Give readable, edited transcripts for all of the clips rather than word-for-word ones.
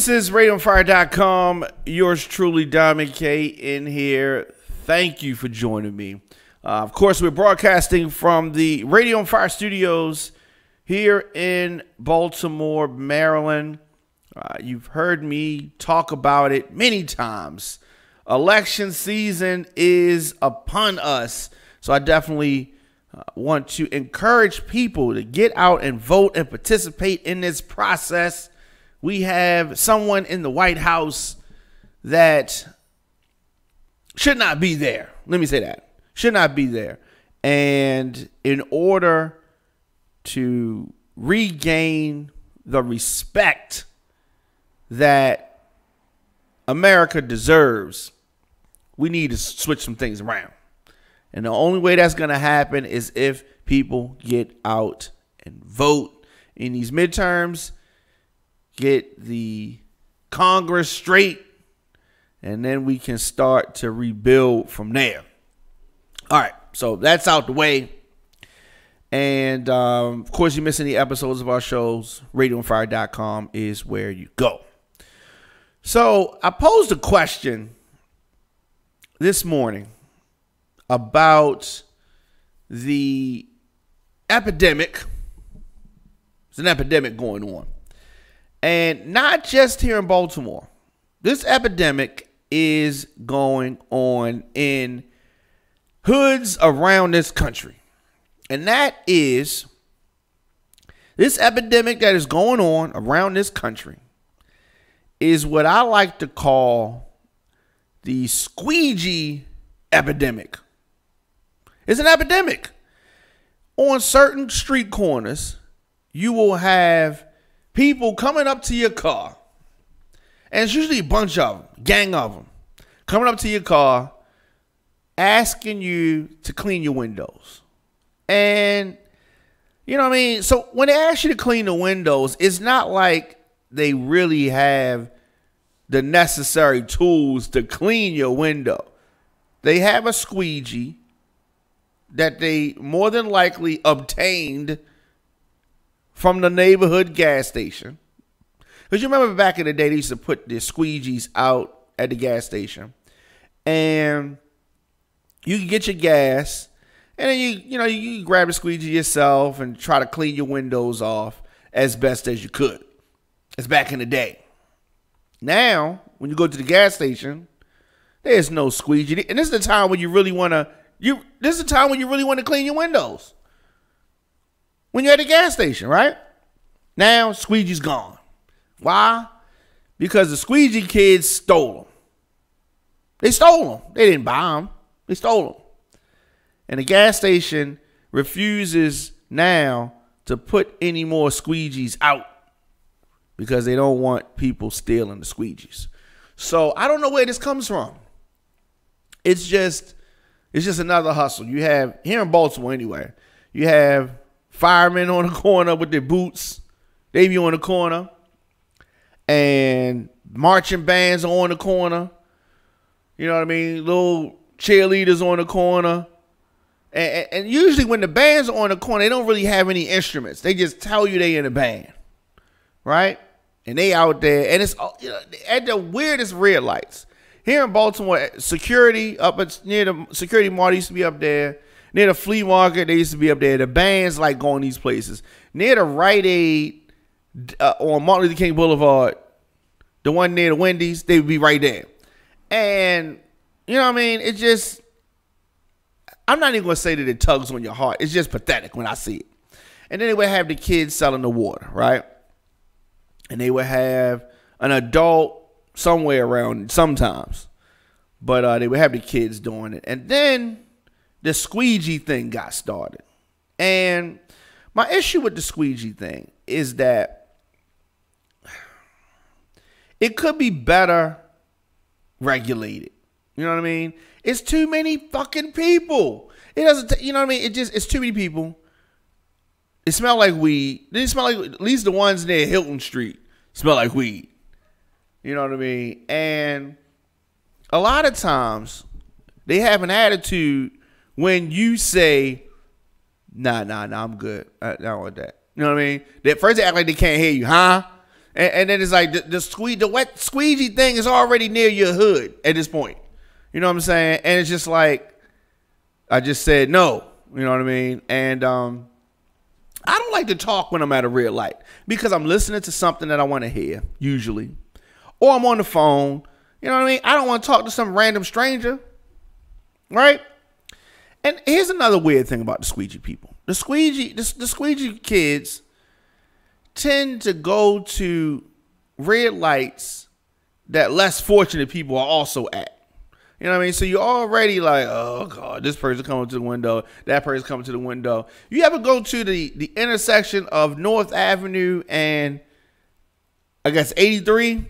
This is RadioOnFire.com. Yours truly, Diamond K, in here. Thank you for joining me. Of course, we're broadcasting from the Radio on Fire studios here in Baltimore, Maryland. You've heard me talk about it many times. Election season is upon us, so I definitely want to encourage people to get out and vote and participate in this process. We have someone in the White House that should not be there. Let me say that. Should not be there. And in order to regain the respect that America deserves, we need to switch some things around. And the only way that's going to happen is if people get out and vote in these midterms, get the Congress straight, and then we can start to rebuild from there. All right, so that's out the way. And, of course, you miss any episodes of our shows, RadioOnFire.com is where you go. So I posed a question this morning about the epidemic. There's an epidemic going on. And not just here in Baltimore. This epidemic is going on in hoods around this country. And that is this epidemic that is going on around this country is what I like to call the squeegee epidemic. It's an epidemic. On certain street corners, you will have people coming up to your car, and it's usually a bunch of them, gang of them, coming up to your car, asking you to clean your windows. And, you know what I mean? So when they ask you to clean the windows, it's not like they really have the necessary tools to clean your window. They have a squeegee that they more than likely obtained from the neighborhood gas station. Because you remember back in the day, they used to put the squeegees out at the gas station. And you can get your gas, and then you grab the squeegee yourself and try to clean your windows off as best as you could. It's back in the day. Now, when you go to the gas station, there's no squeegee. And this is the time when you really want to clean your windows. When you're at the gas station, right? Now, squeegee's gone. Why? Because the squeegee kids stole them. They stole them. They didn't buy them. They stole them. And the gas station refuses now to put any more squeegees out because they don't want people stealing the squeegees. So I don't know where this comes from. It's just another hustle. You have, here in Baltimore anyway, you have firemen on the corner with their boots. They be on the corner. And marching bands are on the corner. You know what I mean? Little cheerleaders on the corner. And usually when the bands are on the corner, they don't really have any instruments. They just tell you they in a band. Right? And they out there. And it's at the weirdest red lights. Here in Baltimore, security near the security mart used to be up there. Near the flea market, they used to be up there. The bands like going these places. Near the Rite Aid on Martin Luther King Boulevard, the one near the Wendy's, they would be right there. And, you know what I mean? It just, I'm not even going to say that it tugs on your heart. It's just pathetic when I see it. And then they would have the kids selling the water, right? And they would have an adult somewhere around sometimes. But they would have the kids doing it. And then the squeegee thing got started. And my issue with the squeegee thing is that it could be better regulated. You know what I mean? It's too many fucking people. It doesn't, you know what I mean? It's too many people. It smell like weed. They smell like, at least the ones near Hilton Street smell like weed. You know what I mean? And a lot of times they have an attitude when you say, nah, I'm good. I don't want that. You know what I mean? At first they act like they can't hear you, huh? And then it's like the wet squeegee thing is already near your hood at this point. You know what I'm saying? And it's just like, I just said no. You know what I mean? And I don't like to talk when I'm at a red light because I'm listening to something that I want to hear, usually. Or I'm on the phone. You know what I mean? I don't want to talk to some random stranger. Right? And here's another weird thing about the squeegee people. The squeegee kids tend to go to red lights that less fortunate people are also at. You know what I mean? So you're already like, oh God, this person coming to the window, that person coming to the window. You ever go to the intersection of North Avenue and I guess 83?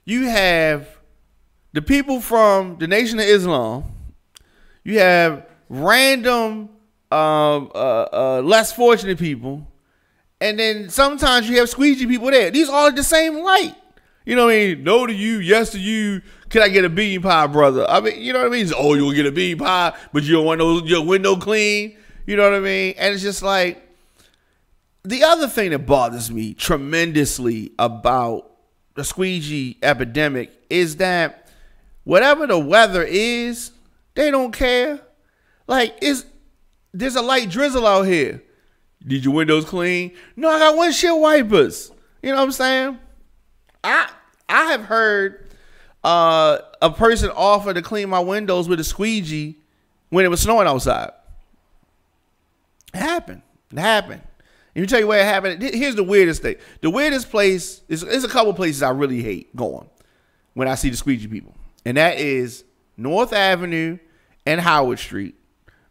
You have the people from the Nation of Islam. You have random less fortunate people. And then sometimes you have squeegee people there. These all at the same light. You know what I mean? No to you, yes to you. Can I get a bean pie, brother? I mean, you know what I mean? Oh, you'll get a bean pie, but you don't want your window clean. You know what I mean? And it's just like, the other thing that bothers me tremendously about the squeegee epidemic is that whatever the weather is, they don't care. Like, there's a light drizzle out here. Need your windows clean? No, I got windshield wipers. You know what I'm saying? I have heard a person offer to clean my windows with a squeegee when it was snowing outside. It happened. Let me tell you where it happened. Here's the weirdest thing. The weirdest place is a couple places I really hate going when I see the squeegee people. And that is North Avenue and Howard Street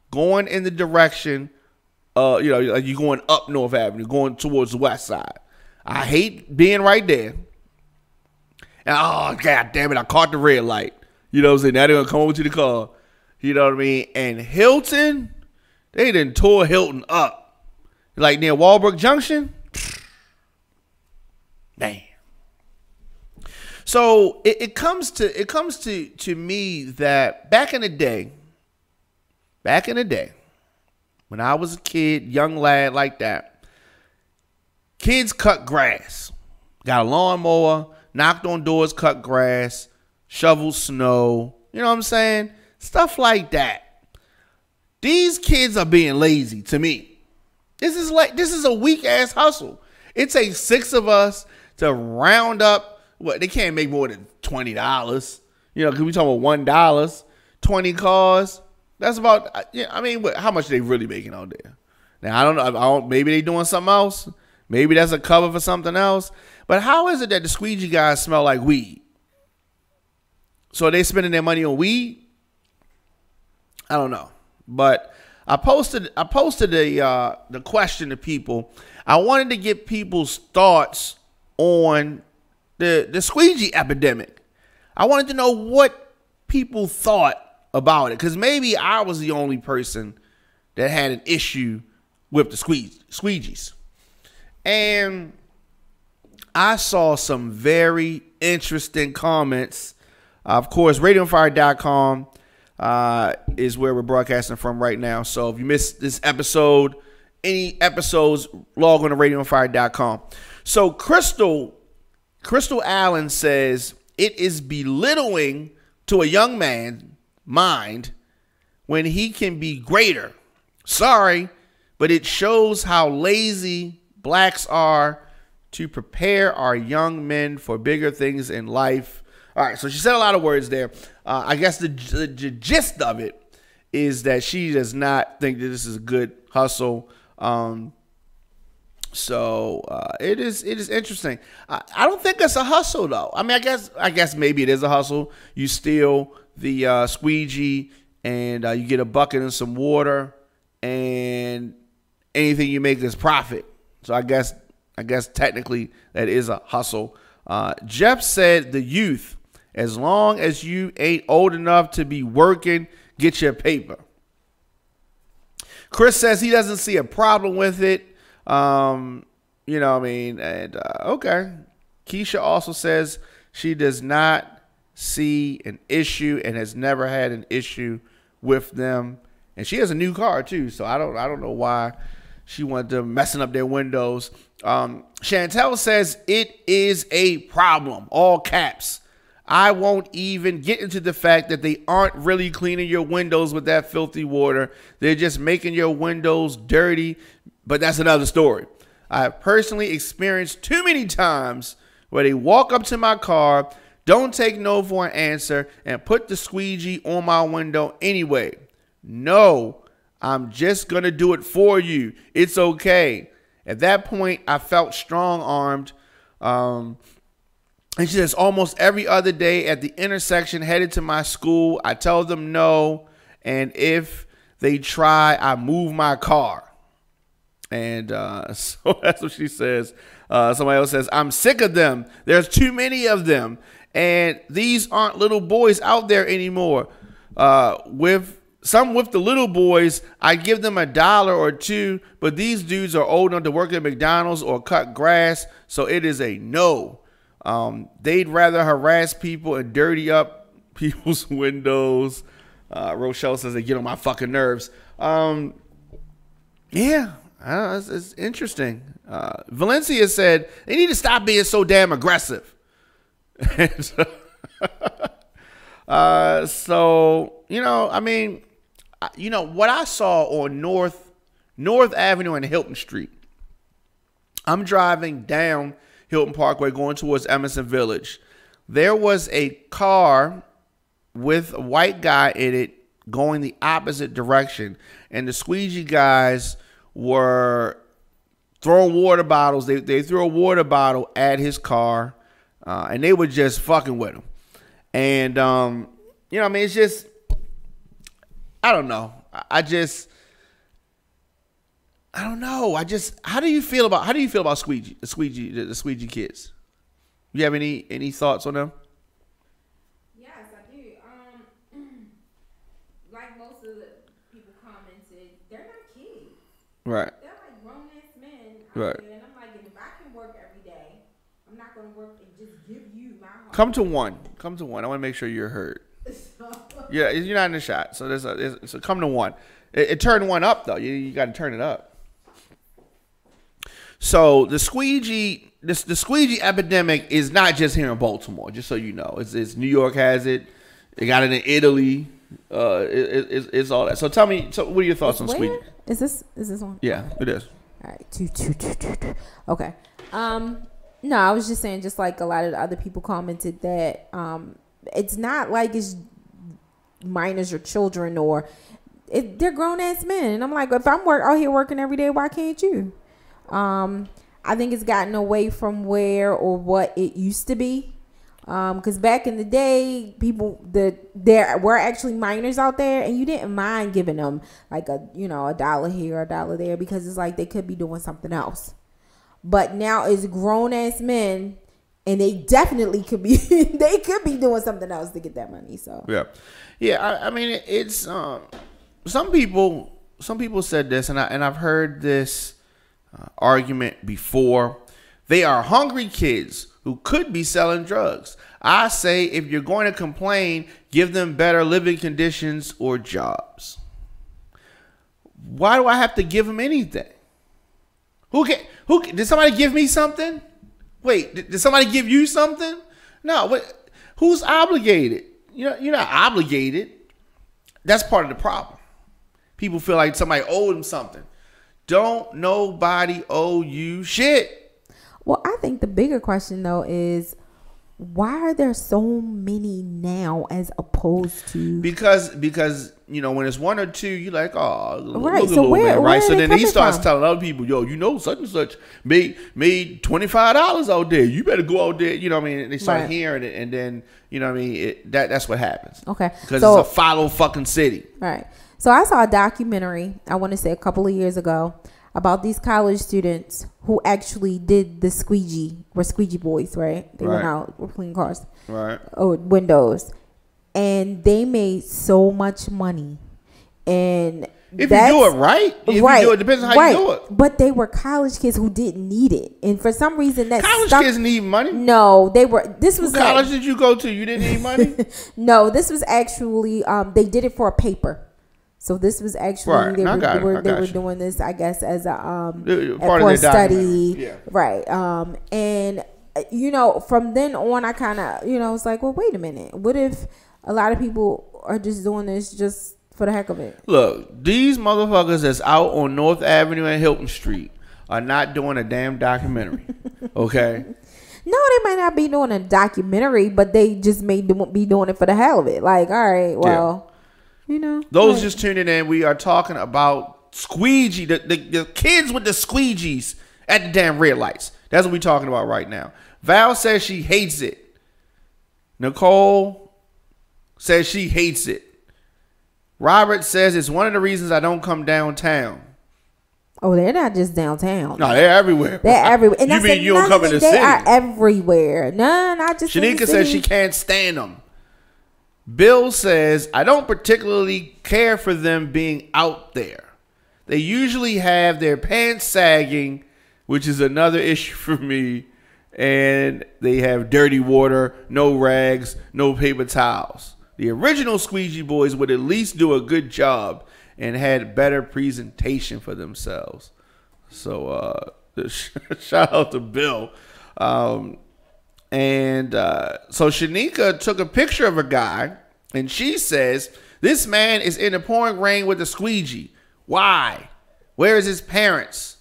going in the direction like you're going up North Avenue, going towards the west side. I hate being right there. And oh, God damn it, I caught the red light. You know what I'm saying? Now they're going to come over to the car. You know what I mean? And Hilton, they done tore Hilton up. Like near Walbrook Junction. Damn. So it comes to me that back in the day, when I was a kid, young lad like that, kids cut grass. Got a lawnmower, knocked on doors, cut grass, shoveled snow. You know what I'm saying? Stuff like that. These kids are being lazy to me. This is a weak ass hustle. It takes 6 of us to round up. What, they can't make more than $20. You know, because we talking about $1, 20 cars. That's about, I mean, how much are they really making out there? Now, I don't know. Maybe they doing something else. Maybe that's a cover for something else. But how is it that the squeegee guys smell like weed? So are they spending their money on weed? I don't know. But I posted the question to people. I wanted to get people's thoughts on the squeegee epidemic. I wanted to know what people thought about it, because maybe I was the only person that had an issue with the squeegees. And I saw some very interesting comments. Of course, RadioOnFire.com is where we're broadcasting from right now. So if you missed this episode, any episodes, log on to RadioOnFire.com. So Crystal Allen says, it is belittling to a young man's mind when he can be greater. Sorry, but it shows how lazy blacks are to prepare our young men for bigger things in life. All right, so she said a lot of words there. I guess the gist of it is that she does not think that this is a good hustle. So it is interesting. I don't think it's a hustle though. I mean, I guess maybe it is a hustle. You steal the squeegee and you get a bucket and some water, and anything you make is profit. So I guess technically that is a hustle. Jeff said the youth, as long as you ain't old enough to be working, get your paper. Chris says he doesn't see a problem with it. You know what I mean? And okay. Keisha also says she does not see an issue and has never had an issue with them. And she has a new car too, so I don't know why She wanted them messing up their windows. Chantel says it is a problem, all caps. I won't even get into the fact that they aren't really cleaning your windows with that filthy water. They're just making your windows dirty, but that's another story. I have personally experienced too many times where they walk up to my car, don't take no for an answer, and put the squeegee on my window anyway. No, I'm just going to do it for you. It's okay. At that point, I felt strong-armed. And she says, almost every other day at the intersection headed to my school, I tell them no. And if they try, I move my car. And so that's what she says. Somebody else says, I'm sick of them. There's too many of them. And these aren't little boys out there anymore. With the little boys, I give them $1 or $2. But these dudes are old enough to work at McDonald's or cut grass. So it is a no. They'd rather harass people and dirty up people's windows. Rochelle says they get on my fucking nerves. Yeah, it's interesting. Valencia said they need to stop being so damn aggressive. So, you know, I mean, you know, what I saw on North Avenue and Hilton Street, I'm driving down Hilton Parkway going towards Emerson Village. There was a car with a white guy in it going the opposite direction. And the squeegee guys were throwing water bottles. They threw a water bottle at his car and they were just fucking with him. And, you know, I mean, it's just, I don't know. I don't know. How do you feel about Squeegee, the Squeegee kids? You have any thoughts on them? Yes, I do. Like most of the people commented, they're not kids. Right. They're like grown ass men. Right. And I'm like, if I can work every day, I'm not going to work and just give you my heart. Come to one. I want to make sure you're heard. Yeah, you're not in the shot. So so come to one. It turned one up though. You got to turn it up. So the squeegee epidemic is not just here in Baltimore. Just so you know, it's New York has it. They got it in Italy. It's all that. So tell me. So what are your thoughts on squeegee? Is this one? Yeah, it is. All right, okay. No, I was just saying, just like a lot of the other people commented that it's not like it's minors or children or they're grown ass men. And I'm like, if I'm out here working every day, why can't you? I think it's gotten away from where or what it used to be. Because back in the day, there were actually minors out there, and you didn't mind giving them like $1 here, $1 there, because it's like they could be doing something else. But now it's grown ass men, and they definitely could be doing something else to get that money. So yeah. I mean, it's some people said this, and I've heard this argument before. They are hungry kids who could be selling drugs. I say if you're going to complain, give them better living conditions or jobs. Why do I have to give them anything? Did somebody give me something? Wait, did somebody give you something? No, who's obligated? You're not obligated. That's part of the problem. People feel like somebody owed them something. Don't nobody owe you shit. Well, I think the bigger question, though, is why are there so many now as opposed to... Because when it's one or two, you're like, oh, right. So where, man, right? So then he starts telling other people, yo, such and such made $25 out there. You better go out there. You know what I mean? And they start hearing it, and then, you know what I mean? That's what happens. Okay. Because it's a follow fucking city. Right. So I saw a documentary, I want to say a couple of years ago, about these college students who actually did the squeegee boys, right? They went out, were cleaning cars, right? Or windows, and they made so much money. And if you do it right, you do it, depends on how you do it. But they were college kids who didn't need it, and for some reason that college kids need money. No, they were. This was what college did you go to? You didn't need money. No, this was actually they did it for a paper. So this was actually Right. they were got you. doing this, I guess, as a Part of for their study, documentary. Yeah. right? And from then on, I kind of was like, well, wait a minute, what if a lot of people are just doing this just for the heck of it? Look, these motherfuckers that's out on North Avenue and Hilton Street are not doing a damn documentary. Okay. No, they might not be doing a documentary, but they just may be doing it for the hell of it. Like, all right, well. Those just tuning in, we are talking about squeegee, the kids with the squeegees at the damn red lights. That's what we're talking about right now. Val says she hates it. Nicole says she hates it. Robert says it's one of the reasons I don't come downtown. Oh, they're not just downtown. No, they're everywhere. They're everywhere. And you mean you don't come in the they city? They are everywhere. No, not just in the Shanika says she can't stand them. Bill says, I don't particularly care for them being out there. They usually have their pants sagging, which is another issue for me. And they have dirty water, no rags, no paper towels. The original Squeegee Boys would at least do a good job and had better presentation for themselves. So shout out to Bill. So Shanika took a picture of a guy, and she says, this man is in the pouring rain with a squeegee. Why? Where is his parents?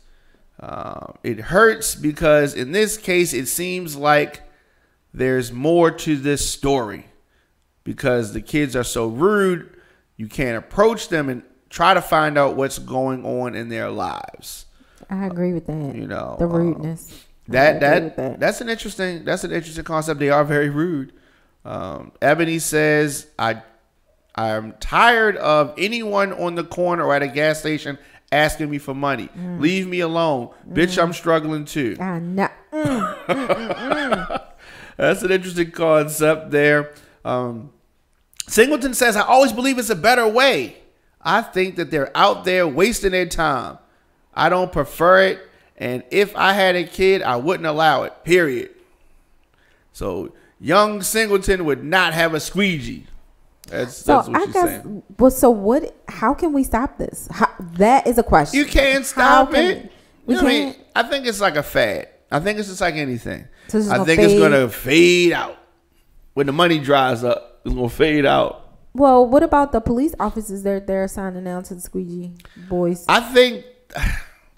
It hurts because in this case, it seems like there's more to this story because the kids are so rude. You can't approach them and try to find out what's going on in their lives. I agree with that. The rudeness. That's an interesting concept. They are very rude. Ebony says, I'm tired of anyone on the corner or at a gas station asking me for money. Leave me alone. Bitch, I'm struggling too. That's an interesting concept there. Singleton says, I always believe it's a better way. I think that they're out there wasting their time. I don't prefer it. And if I had a kid, I wouldn't allow it, period. So young Singleton would not have a squeegee. That's what she's saying. Well, so how can we stop this? That is a question. You can't stop it. We can't. I think it's like a fad. I think it's just like anything. So I think it's going to fade out. When the money dries up, it's going to fade out. Well, what about the police officers they're assigning now to the Squeegee Boys? I think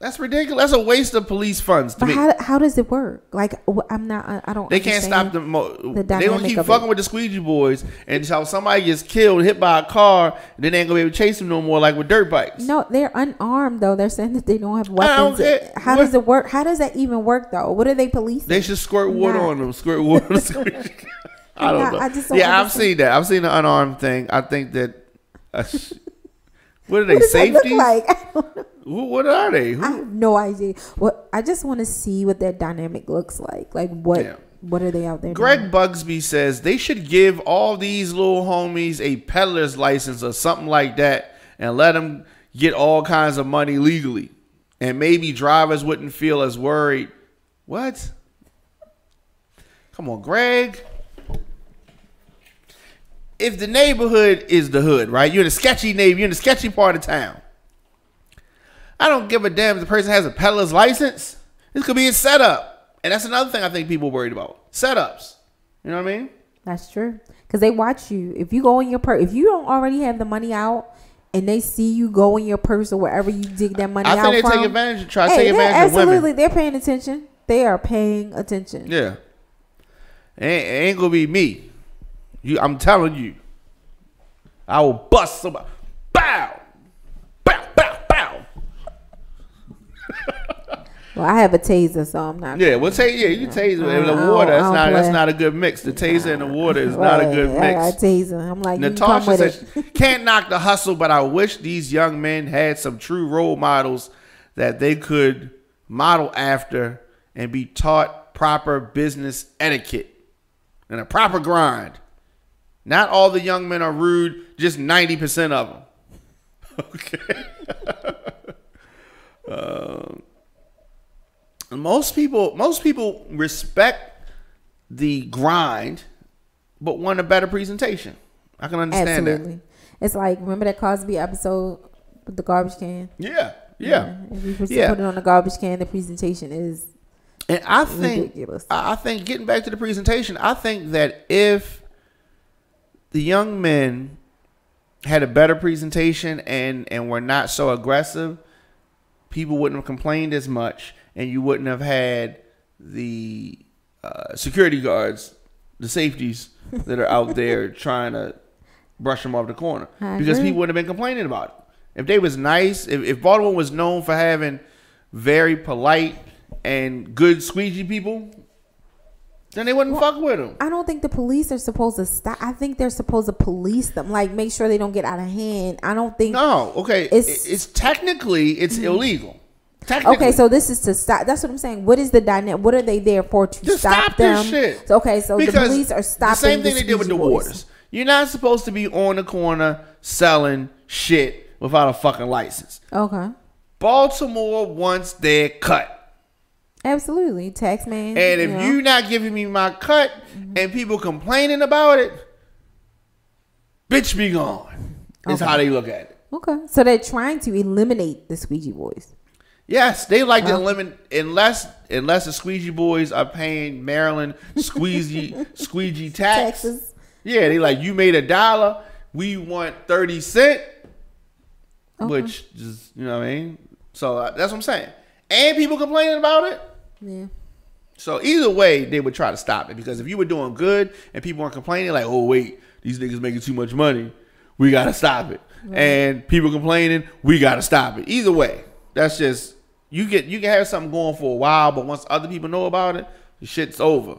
that's ridiculous. That's a waste of police funds to me. How does it work? Like, I don't. They can't stop them. They gonna keep fucking with the Squeegee Boys, and so somebody gets killed, hit by a car, and then they ain't gonna be able to chase them no more, like with dirt bikes. No, they're unarmed though. They're saying that they don't have weapons. How does it work? How does that even work though? What are they policing? They should squirt water on them. Squirt water on the Squeegee. I don't know. I've seen that. I've seen the unarmed thing. I think that. What are they? Safety? Like? I don't know. What are they? I have no idea. I just want to see what their dynamic looks like. Like what are they out there Greg doing? Bugsby says they should give all these little homies a peddler's license or something like that and let them get all kinds of money legally. And maybe drivers wouldn't feel as worried. What? Come on, Greg. If the neighborhood is the hood, right? You're in a sketchy neighborhood. You're in a sketchy part of town. I don't give a damn if the person has a peddler's license. This could be a setup. And that's another thing I think people are worried about. Setups. You know what I mean? That's true. Because they watch you. If you go in your purse, if you don't already have the money out and they see you go in your purse or wherever you dig that money out from. I think they take advantage of take advantage of women. Absolutely. They're paying attention. They are paying attention. Yeah. It ain't going to be me. I'm telling you. I will bust somebody. Bow. Bow, bow, bow. Well, I have a taser, so I'm not. Yeah, well, you taser in the water. That's not a good mix. The taser in the water is not a good mix. I got a taser. I'm like, Natasha says, can't knock the hustle, but I wish these young men had some true role models that they could model after and be taught proper business etiquette and a proper grind. Not all the young men are rude, just 90% of them. Okay. Most people respect the grind, but want a better presentation. I can understand Absolutely. It's like, remember that Cosby episode with the garbage can? Yeah. If you put it on the garbage can, the presentation is and I think ridiculous. I think getting back to the presentation, I think that if the young men had a better presentation and were not so aggressive, people wouldn't have complained as much, and you wouldn't have had the security guards, the safeties that are out there trying to brush them off the corner, because people wouldn't have been complaining about it. If they was nice, if Baltimore was known for having very polite and good squeegee people, then they wouldn't fuck with them. I don't think the police are supposed to stop. I think they're supposed to police them, like make sure they don't get out of hand. I don't think. No, okay. It's technically illegal. Technically. Okay, so this is to stop. That's what I'm saying. What is the dynamic? What are they there for? To stop them? This shit. Okay, so because the police are stopping the same thing they did with the waters. You're not supposed to be on the corner selling shit without a fucking license. Okay. Baltimore wants their cut. Absolutely, tax man. And if you're not giving me my cut and people complaining about it, bitch be gone. Is how they look at it. Okay, so they're trying to eliminate the squeegee boys. Yes, they like to eliminate unless the squeegee boys are paying Maryland squeegee taxes. Yeah, they like, you made $1, we want 30 cents, which just, you know what I mean. So that's what I'm saying. And people complaining about it. Yeah. So either way, they would try to stop it, because if you were doing good and people weren't complaining, like, oh wait, these niggas making too much money, we gotta stop it. Right. And people complaining, we gotta stop it. Either way, that's just you can have something going for a while, but once other people know about it, the shit's over.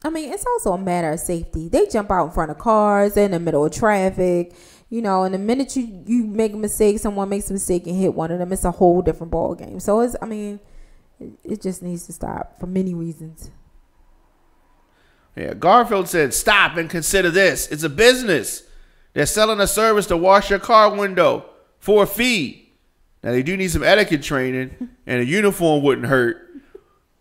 I mean, it's also a matter of safety. They jump out in front of cars, they're in the middle of traffic, and the minute you make a mistake, someone makes a mistake and hit one of them, it's a whole different ball game. So it just needs to stop for many reasons. Yeah, Garfield said, stop and consider this. It's a business. They're selling a service to wash your car window for a fee. Now, they do need some etiquette training, and a uniform wouldn't hurt.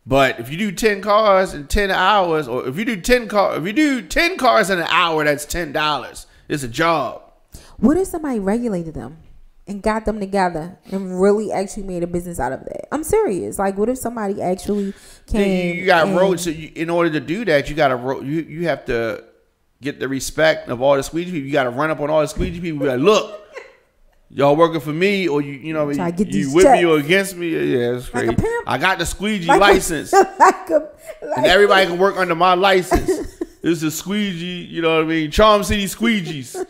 But if you do 10 cars in 10 hours, or if you do 10 cars in an hour, that's $10. It's a job. What if somebody regulated them and got them together and really actually made a business out of that? I'm serious. Like, what if somebody actually came? You got roads. So in order to do that, you have to get the respect of all the squeegee people. You got to run up on all the squeegee people. Be like, look, y'all working for me, or you with me or against me? Yeah, it's crazy. Like I got the squeegee license, and everybody can work under my license. This is squeegee, you know what I mean? Charm City Squeegees.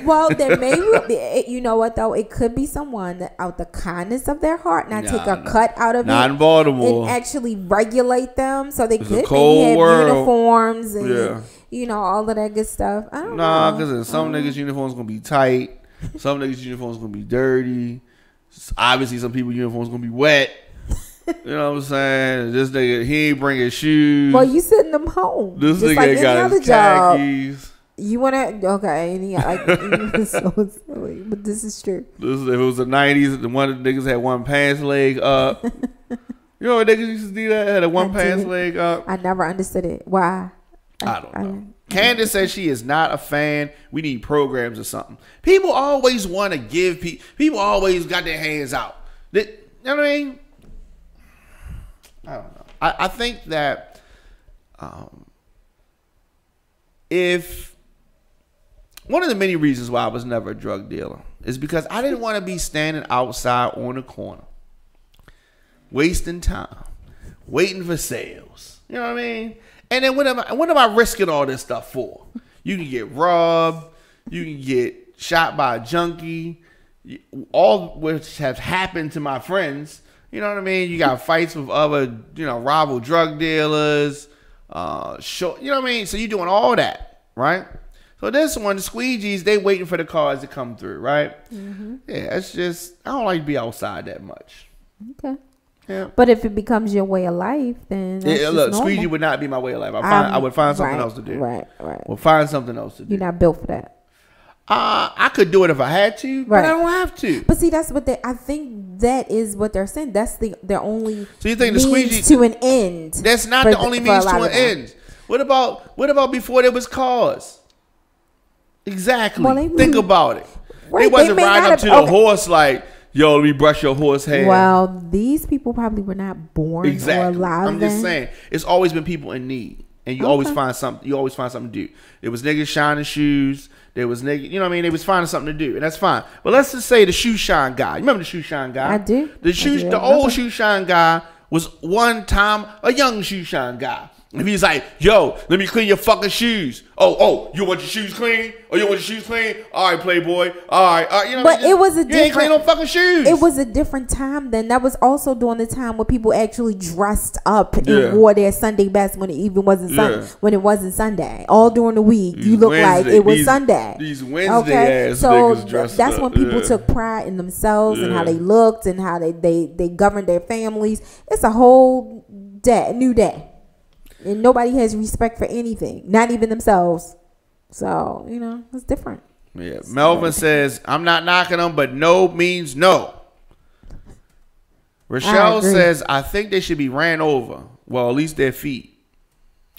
Well, there may be, you know what though? It could be someone that out the kindness of their heart, take a cut out of not it, in Baltimore, and actually regulate them so they could maybe have uniforms and all of that good stuff. I don't know. Because some niggas' uniforms gonna be tight, some niggas' uniforms gonna be dirty. Obviously, some people's uniforms gonna be wet. You know what I'm saying? This nigga, he ain't bringing shoes. Well, you sending them home. This nigga like got his khakis. You wanna but this is true. If it was the 90s, one of the niggas had one pants leg up. You know what niggas used to do that? Had a one pants leg up. I never understood it. Why? I don't know. Candace says she is not a fan. We need programs or something. People always want to give people always got their hands out. You know what I mean? I don't know. I think that if one of the many reasons why I was never a drug dealer is because I didn't want to be standing outside on the corner, wasting time, waiting for sales. You know what I mean? And then what am I risking all this stuff for? You can get robbed, you can get shot by a junkie, all which have happened to my friends. You know what I mean? You got fights with other, rival drug dealers. You know what I mean? So you're doing all that, right? So this one, the squeegees, they waiting for the cars to come through, right? Mm-hmm. Yeah, it's just, I don't like to be outside that much. Okay. Yeah. But if it becomes your way of life, then that's just normal. Squeegee would not be my way of life. I would find something else to do. Right. We'll find something else to do. You're not built for that. I could do it if I had to, but I don't have to. But see, that's what I think that is what they're saying. That's their only. So you think the squeegee to an end? That's not the only means to an end. What about before there was cars? Exactly. Well, Think about it. Right, They wasn't may riding not up to have- the horse like, yo, let me brush your horse hair. Well, these people probably were not born or Exactly. alive I'm then. just saying, it's always been people in need, and you always find something. You always find something to do. There was niggas shining shoes. There was niggas, you know what I mean? They was finding something to do, and that's fine. But let's just say the shoe shine guy. You remember the shoe shine guy? I do. The old shoe shine guy was one time a young shoe shine guy. And he's like, yo, let me clean your fucking shoes. Oh, you want your shoes clean? Oh, you want your shoes clean? All right, playboy. All right. You know, But it was a you ain't clean no fucking shoes. It was a different time then. That was also during the time when people actually dressed up and Yeah. wore their Sunday best when it even wasn't when it wasn't Sunday. All during the week, These you look like Wednesday- it was these- Sunday. these Wednesday ass so niggas dressed that's up. when people Yeah. took pride in themselves and how Yeah. they looked and how they governed their families. It's a whole new day. And nobody has respect for anything, not even themselves. So, you know, it's different. Yeah. Melvin says, I'm not knocking them, but no means no. Rochelle agree. says, I think they should be ran over. Well, at least their feet.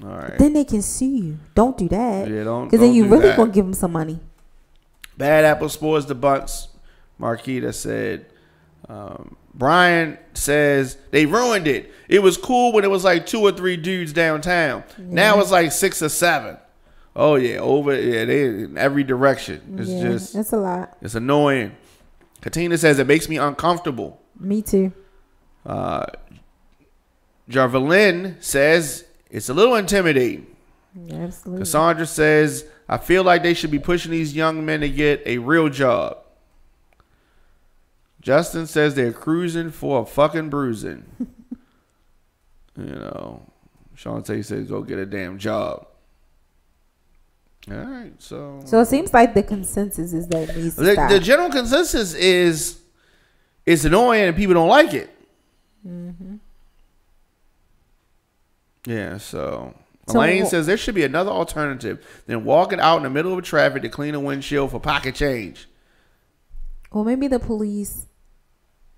All right. Then they can sue you. Don't do that. Yeah, don't- Because then don't you do really that. going to give them some money. Bad Apple Sports debunks. Marquita said, Brian says they ruined it. It was cool when it was like 2 or 3 dudes downtown. Now it's like 6 or 7. Oh yeah, they in every direction. It's just it's a lot. it's annoying. Katina says it makes me uncomfortable. Me too. Jarvelin says it's a little intimidating. Absolutely. Cassandra says I feel like they should be pushing these young men to get a real job. Justin says they're cruising for a fucking bruising. You know, Shantae says go get a damn job. All right, so it seems like the consensus is that it needs to stop. the general consensus is it's annoying and people don't like it. Yeah, so Elaine says there should be another alternative than walking out in the middle of traffic to clean a windshield for pocket change. Well, maybe the police,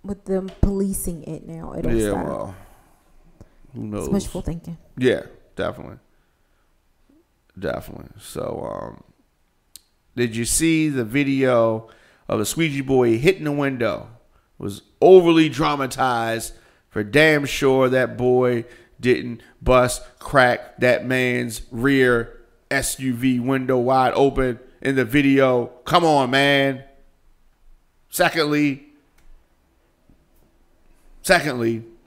with them policing it now, it'll Yeah, stop. well, who knows? It's wishful thinking. Yeah, definitely. So, did you see the video of the squeegee boy hitting the window? It was overly dramatized. For damn sure that boy didn't crack that man's rear SUV window wide open in the video. Come on, man. Secondly,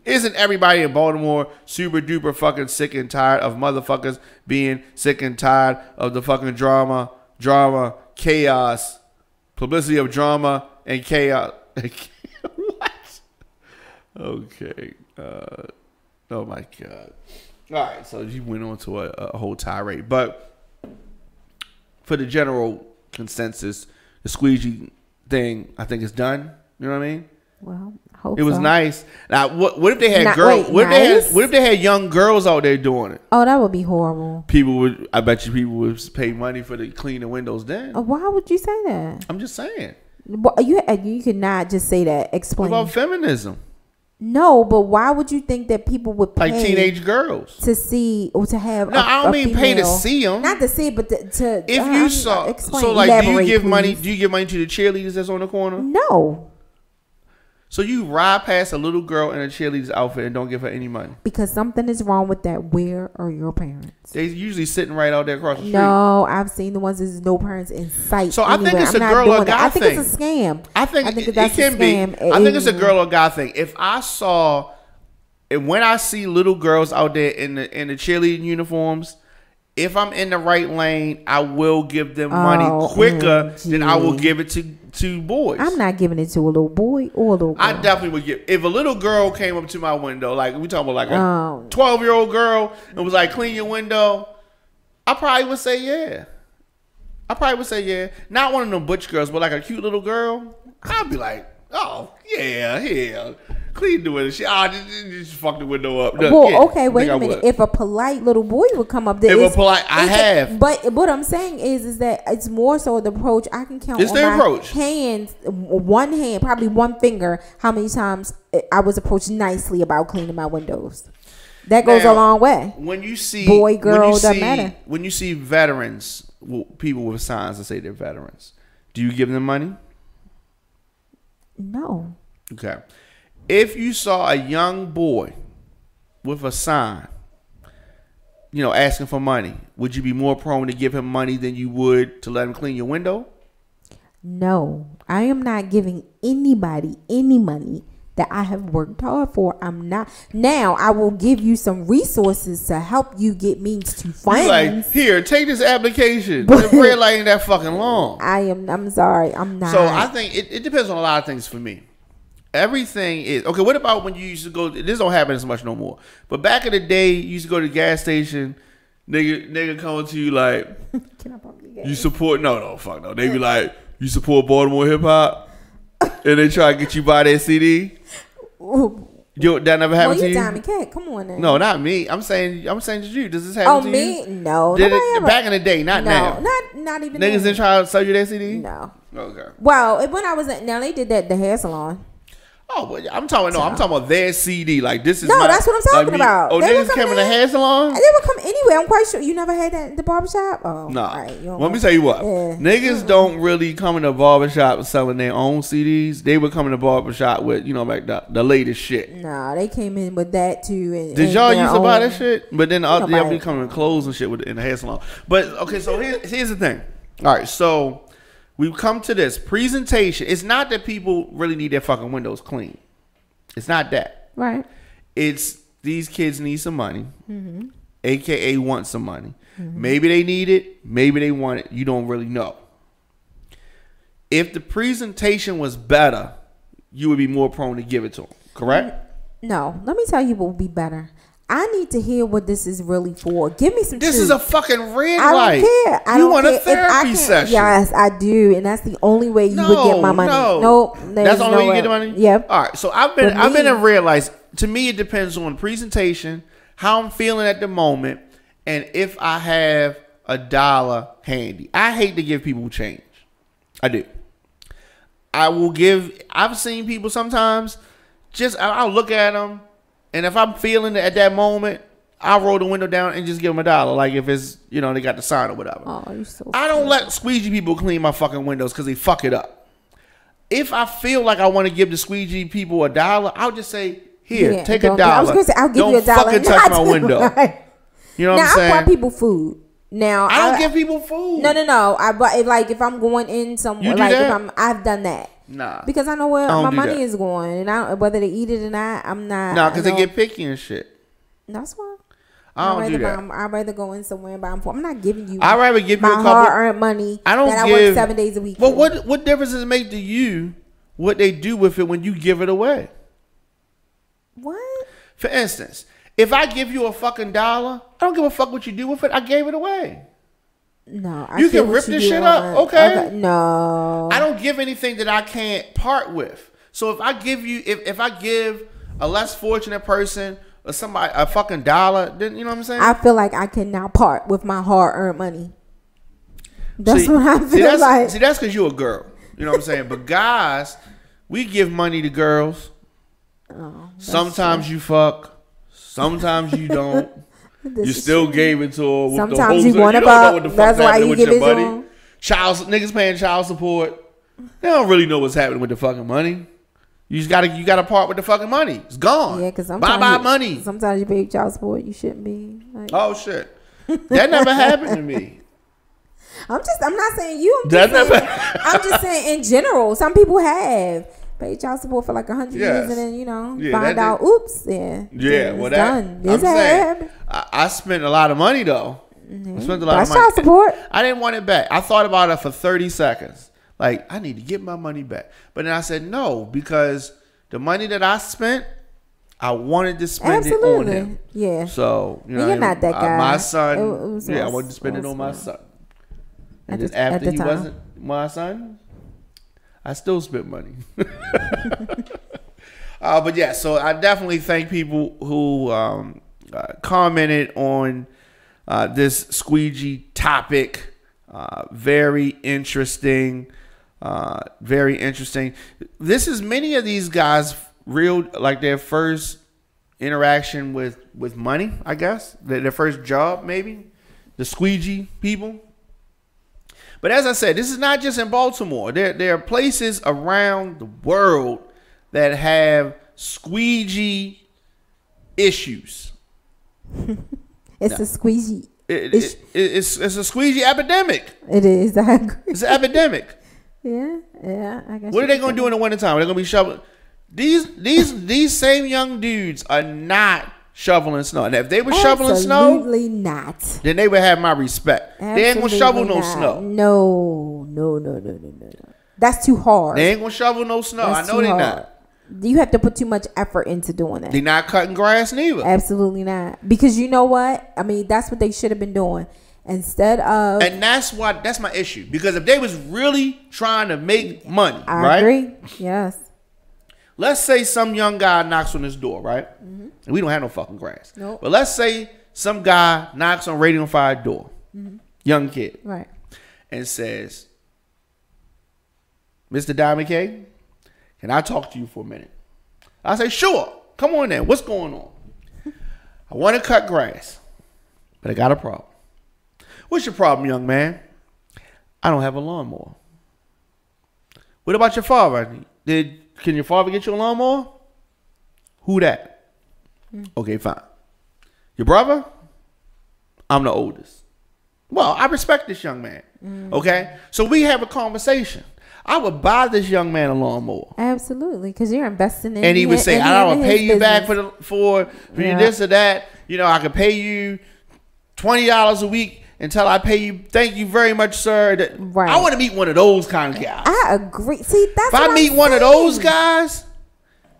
isn't everybody in Baltimore super duper fucking sick and tired of motherfuckers being sick and tired of the fucking drama, chaos, publicity of drama and chaos? What? Okay. Oh my God. All right. So you went on to a whole tirade, but for the general consensus, the squeegee thing, I think is done. You know what I mean? Well, I hope it was so. nice. Now, what if they had Not- girls? wait, What nice? if they had young girls out there doing it? Oh, that would be horrible. I bet you people would pay money for the clean the windows. Then Why would you say that? I'm just saying. Well, you could not just say that. What Explain. about feminism? No, but why would you think that people would pay Like teenage girls. to see or to have? No, I don't mean pay to female- see them. Not to see, but to If you saw, explain, so like, do you elaborate, give money? please. Do you give money to the cheerleaders that's on the corner? No, So you ride past a little girl in a cheerleader's outfit and don't give her any money? because something is wrong with that. Where are your parents? They usually sitting right out there across the street. No, I've seen the ones there's no parents in sight. So I think anywhere. it's I'm a not girl or doing that. guy I think thing. it's a scam. I think that's it can a scam. be. I think it's a girl or guy thing. If I saw, and when I see little girls out there in the cheerleading uniforms, if I'm in the right lane, I will give them money quicker than I will give it to boys. I'm not giving it to a little boy or a little girl. I definitely would give. If a little girl came up to my window, like we talking about, like a Oh. 12-year-old girl, and was like, "Clean your window," I probably would say yeah. Not one of them butch girls, but like a cute little girl. I'd be like, "Oh yeah, clean the window." Just fuck the window up. Well, Yeah, okay, I wait think a I minute. would. If a polite little boy would come up there, If a polite- I have. But what I'm saying is that it's more so the approach. I can count It's on the my approach. hands, one hand, probably one finger, how many times I was approached nicely about cleaning my windows. That goes a long way. When you see boy, girl, doesn't matter. When you see veterans, people with signs that say they're veterans, do you give them money? No. Okay. If you saw a young boy with a sign, asking for money, would you be more prone to give him money than you would to let him clean your window? No, I am not giving anybody any money that I have worked hard for. I'm not. Now I will give you some resources to help you get means to funds. Like, here, take this application. The red light ain't that fucking long. I'm sorry. I'm not. So I think it depends on a lot of things for me. Everything is okay. What about when you used to go? This don't happen as much no more. But back in the day, you used to go to the gas station. Nigga coming to you like, can I pump your gas? You support? No, fuck no. They be like, you support Baltimore hip hop, and they try to get you buy that CD. That never happened to you? Diamond Cat. Come on now. No, not me. I'm saying to you. Does this happen to you? Oh, me? No. Did it back in the day? Not now. Not even. Niggas didn't try to sell you that CD? No. Okay. Well, when I was now they did that at the hair salon. Oh, but I'm talking about their CD. Like, this is that's what I'm talking about. Oh, niggas came in the hair salon? They would come anywhere. I'm quite sure you never had that in the barbershop. Oh, no. Nah. Right, let me tell you what. Yeah. Niggas don't really come in the barbershop selling their own CDs. They would come in the barbershop with, like the latest shit. Nah, they came in with that too. Did y'all used to buy that shit? But then they'll be coming in clothes and shit in the hair salon. But okay, so here's the thing. All right, so we've come to this presentation. It's not that people really need their fucking windows clean. It's not that. Right. It's these kids need some money, AKA want some money. Maybe they need it. Maybe they want it. You don't really know. If the presentation was better, you would be more prone to give it to them. Correct? No. Let me tell you what would be better. I need to hear what this is really for. Give me some This truth. is a fucking red light. I don't care. You want a therapy session. Yes, I do. And that's the only way you would get my money. Nope. That's the only way you get the money? Yep. All right. So I've been in red lights. To me, it depends on presentation, how I'm feeling at the moment, and if I have $1 handy. I hate to give people change. I do. I've seen people sometimes, I'll look at them, and if I'm feeling it at that moment, I'll roll the window down and just give them $1. Like if it's, they got the sign or whatever. Oh, you're so I don't let squeegee people clean my fucking windows because they fuck it up. If I feel like I want to give the squeegee people $1, I'll just say, here, take $1. I was going to say, I'll give you $1. Don't fucking touch my window. Right. You know what I'm saying? Now, I buy people food. Now I don't give people food. No. I buy if I'm going in somewhere, I've done that. Nah, because I know where my money is going, and whether they eat it or not, I'm not. Nah, because they get picky and shit. That's why. I don't do that. I'd rather go in somewhere and buy them for. I'm not giving you. I'd rather give you a couple hard-earned money. I work 7 days a week. Well, what difference does it make to you what they do with it when you give it away? What? For instance, if I give you a fucking $1, I don't give a fuck what you do with it. I gave it away. No, you can rip this shit up. Okay. No, I don't give anything that I can't part with. So if I give you, if I give a less fortunate person or somebody a fucking $1, then you know what I'm saying? I feel like I can now part with my hard-earned money. That's what I feel like. See, that's because you're a girl. You know what I'm saying? But guys, we give money to girls. Oh, sometimes you fuck. Sometimes you don't. You still gave it to her. With sometimes you want to buy. That's why you give it to them. Niggas paying child support. They don't really know what's happening with the fucking money. You gotta part with the fucking money. It's gone. Yeah, because bye money. Sometimes you pay child support. You shouldn't be. Oh shit, that never happened to me. I'm not saying you. I'm just saying in general. Some people have paid child support for like 100 years and then find out. Oops. Yeah. Well, done. I'm saying, I spent a lot of money though. Mm-hmm. I spent a lot of money. Child support. I didn't want it back. I thought about it for 30 seconds. Like, I need to get my money back. But then I said no, because the money that I spent, I wanted to spend it on him. Yeah. So, you're not that guy. My son, I wanted to spend it on my son. And then after he wasn't my son, I still spent money. But yeah, so I definitely thank people who commented on this squeegee topic. Very interesting. Very interesting. This is many of these guys real like their first interaction with money, I guess. Their first job, maybe. The squeegee people. But as I said, this is not just in Baltimore. There are places around the world that have squeegee issues. It's a squeegee. It's a squeegee epidemic. It is. I agree. It's an epidemic. Yeah. I guess. What are they going to do in the wintertime? They're going to be shoveling. These same young dudes are not shoveling snow. And if they were shoveling snow, absolutely not. Then they would have my respect. They ain't going to shovel no snow. No. That's too hard. They ain't going to shovel no snow. I know they're not. You have to put too much effort into doing that. They're not cutting grass neither. Absolutely not. Because you know what? I mean, that's what they should have been doing. Instead of... And that's my issue. Because if they was really trying to make money, I agree. Yes. Let's say some young guy knocks on this door, right? Mm-hmm. And we don't have no fucking grass. Nope. But let's say some guy knocks on RadioOnFire door. Mm-hmm. Young kid. Right. And says, Mr. Diamond K, can I talk to you for a minute? I say, sure. Come on in. What's going on? I want to cut grass, but I got a problem. What's your problem, young man? I don't have a lawnmower. What about your father? Can your father get you a lawnmower? Who that? Okay, fine. Your brother? I'm the oldest. Well, I respect this young man. Okay? So we have a conversation. I would buy this young man a lawnmower. Absolutely, because you're investing in. And he would say, "I don't pay you back for this or that. You know, I could pay you $20 a week until I pay you. Thank you very much, sir." Right. I want to meet one of those kind of guys. I agree. See, that's if I meet one of those guys,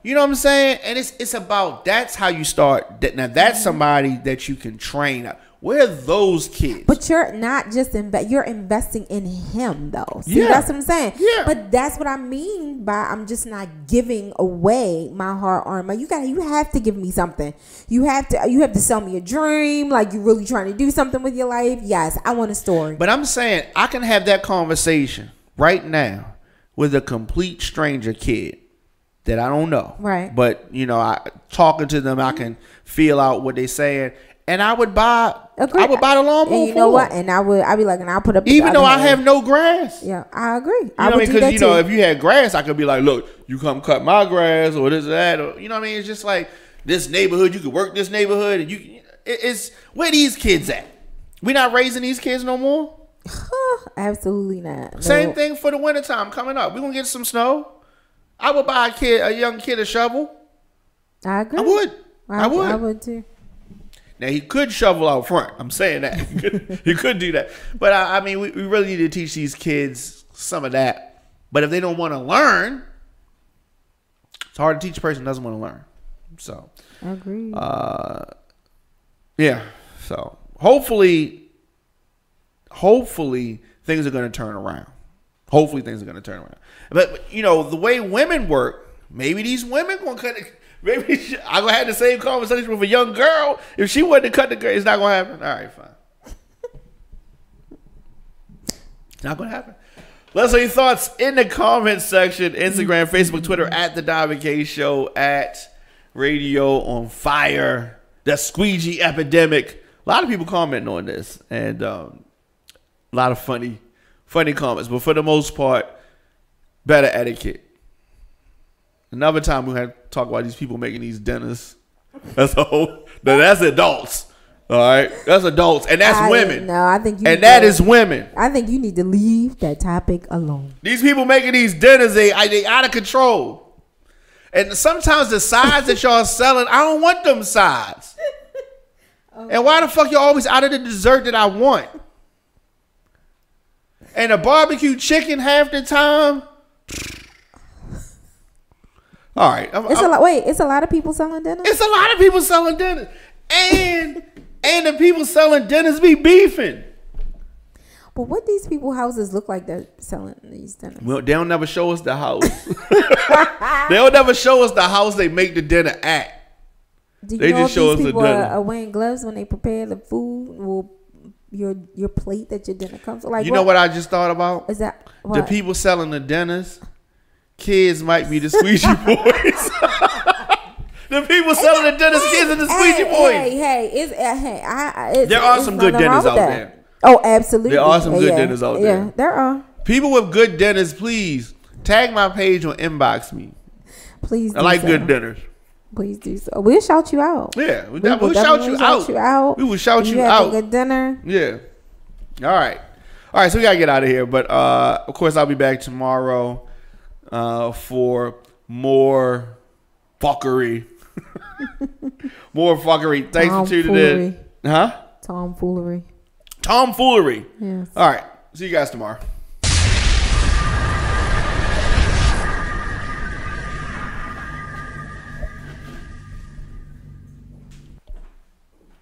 you know what I'm saying? And it's about that's how you start. Now that's somebody that you can train. Where are those kids? But you're not just you're investing in him though. See, that's what I'm saying. Yeah. But that's what I mean by I'm just not giving away my hard-earned money. You have to give me something. You have to sell me a dream. Like you're really trying to do something with your life. Yes, I want a story. But I'm saying I can have that conversation right now with a complete stranger kid that I don't know. Right. But you know, talking to them, I can feel out what they're saying. And I would buy the lawnmower. And you know what? And I'd be like, and I'll put up. Even though I have no grass. Yeah, I agree. You know what I mean? Because you know, if you had grass, I could be like, look, you come cut my grass or this or that, or you know what I mean? It's just like this neighborhood. You could work this neighborhood, and it's where these kids at. We not raising these kids no more. Absolutely not. Same thing for the wintertime coming up. We're gonna get some snow. I would buy a young kid a shovel. I agree. I would. I would too. Now, he could shovel out front. I'm saying that. He could do that. But, I mean, we really need to teach these kids some of that. But if they don't want to learn, it's hard to teach a person who doesn't want to learn. So. I agree. Yeah. So, hopefully, things are going to turn around. But, you know, the way women work, maybe these women going to cut it. Maybe I'm going to have the same conversation with a young girl. If she wanted to cut the grass, it's not going to happen. All right, fine. It's not going to happen. Let us know your thoughts in the comments section. Instagram, Facebook, Twitter, at The Diamond K Show, at RadioOnFire, the Squeegee Epidemic. A lot of people commenting on this. And a lot of funny comments. But for the most part, better etiquette. Another time we had to talk about these people making these dinners. That's adults. All right, that's adults, and that's women. No, I think that is women. I think you need to leave that topic alone. These people making these dinners, they out of control. And sometimes the sides that y'all selling, I don't want them sides. Okay. And why the fuck y'all always out of the dessert that I want? And the barbecue chicken half the time. All right. It's a lot of people selling dinners? It's a lot of people selling dinners. And the people selling dinners be beefing. But what these people houses look like they're selling these dinners? Well, they don't never show us the house. They don't never show us the house they make the dinner at. Do you know if these people are wearing gloves when they prepare the food or your plate that your dinner comes with? Like, you know what I just thought about? Is that what? The people selling the dinners? Kids might be the squeegee boys. The people selling the dentist kids and the squeegee boys. There are some good dentists out there. Oh, absolutely. There are some good dentists out there. Yeah, there are. People with good dentists, please tag my page or inbox me. Please. I like good dentists. Please do so. We'll shout you out. Yeah, we'll shout you out. We will shout you out. Have a good dinner. Yeah. All right. So we gotta get out of here. But of course, I'll be back tomorrow for more fuckery. More fuckery. Thanks for tuning in. Huh? Tomfoolery. Tomfoolery. Yes. All right. See you guys tomorrow.